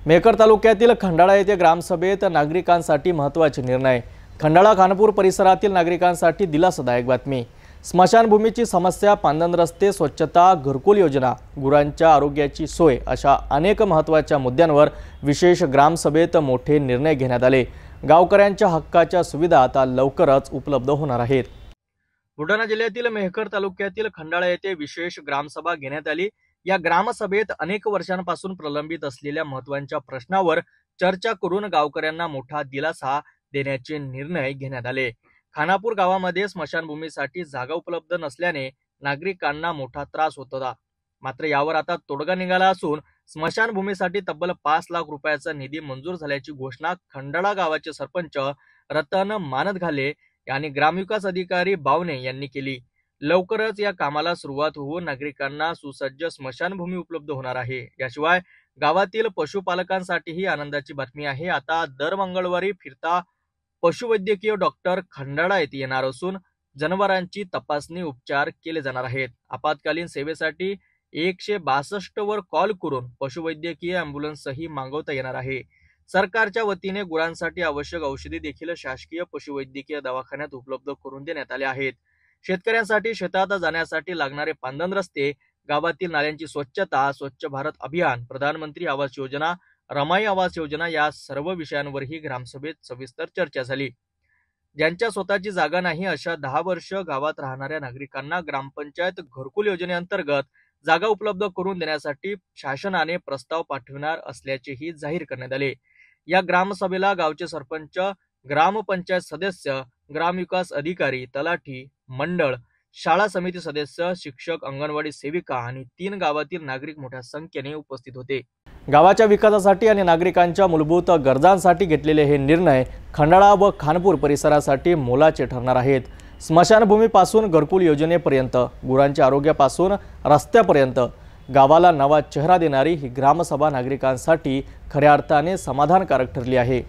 मेहकर तालुक्यातील खंडाळा येथे ग्रामसभेत नागरिकांसाठी महत्त्वाचे निर्णय। खंडाळा खानपूर परिसरातील नागरिकांसाठी दिलासादायक बातमी। स्मशानभूमीची समस्या, पांदन रस्ते, स्वच्छता, घरकुल योजना, गुरांच्या आरोग्याची सोय अशा अनेक महत्त्वाच्या मुद्द्यांवर विशेष ग्रामसभेत मोठे निर्णय घेण्यात आले। गावकऱ्यांच्या हक्काच्या सुविधा आता लवकरच उपलब्ध होणार आहेत। बुलढाणा जिल्ह्यातील मेहकर तालुक्यातील खंडाळा येथे विशेष ग्रामसभा घेण्यात आली। या ग्रामसभेत अनेक वर्षांपासून प्रलंबित असलेल्या महत्त्वाच्या प्रश्नावर चर्चा करून गावकऱ्यांना मोठा दिलासा देण्याचे निर्णय घेण्यात आले। खानापूर गावामध्ये स्मशानभूमीसाठी जागा उपलब्ध नसल्याने नागरिकांना मोठा त्रास होत होता। मात्र यावर आता तोडगा निघाला असून स्मशानभूमीसाठी तब्बल 5 लाख रुपयाचा निधी मंजूर झाल्याची घोषणा खंडाळा गावाचे सरपंच रतन मानदघाले यांनी ग्रामविकास अधिकारी बावणे यांनी केली। लवकरच या कामाला सुरुवात होऊन नागरिकांना सुसज्ज स्मशानभूमी उपलब्ध होणार आहे। याशिवाय गावातील पशुपालकांसाठीही आनंदाची बातमी आहे। आता दर मंगळवारी फिरता पशुवैद्यकीय डॉक्टर खंडाळा येथे येणार असून जनावरांची तपासणी, उपचार केले जाणार आहेत। आपत्कालीन सेवेसाठी 162 वर कॉल करून पशुवैद्यकीय अँब्युलन्सही मागवता येणार आहे। सरकारच्या वतीने गुरांसाठी आवश्यक औषधी देखील शासकीय पशुवैद्यकीय दवाखान्यात उपलब्ध करून देण्यात आले आहेत। शेतकऱ्यांसाठी शेतात जाण्यासाठी लागणारे पांदन रस्ते, गावातील नाल्यांची स्वच्छता, स्वच्छ भारत अभियान, प्रधानमंत्री आवास योजना, रमाई आवास योजना या सर्व विषयांवरही ग्रामसभेत सविस्तर चर्चा झाली। ज्यांच्या स्वतःची जागा नाही अशा 10 वर्ष गावात राहणाऱ्या नागरिकांना ग्रामपंचायत घरकुल योजनेअंतर्गत जागा उपलब्ध करून देण्यासाठी शासनाने प्रस्ताव पाठवणार असल्याचेही जाहीर करण्यात आले। या ग्रामसभेला गावचे सरपंच, ग्रामपंचायत सदस्य, ग्रामविकास अधिकारी, तलाठी, मंडळ, शाळा समिती सदस्य, शिक्षक, अंगणवाडी सेविका आणि 3 गावातील नागरिक मोठ्या संख्येने उपस्थित होते। गावाच्या विकासासाठी आणि नागरिकांच्या मूलभूत गरजांसाठी घेतलेले हे निर्णय खंडाळा व खानपूर परिसरासाठी मोलाचे ठरणार आहेत। स्मशानभूमीपासून घरकुल योजनेपर्यंत, गुरांच्या आरोग्यापासून रस्त्यापर्यंत गावाला नवा चेहरा देणारी ही ग्रामसभा नागरिकांसाठी खऱ्या अर्थाने समाधानकारक ठरली आहे।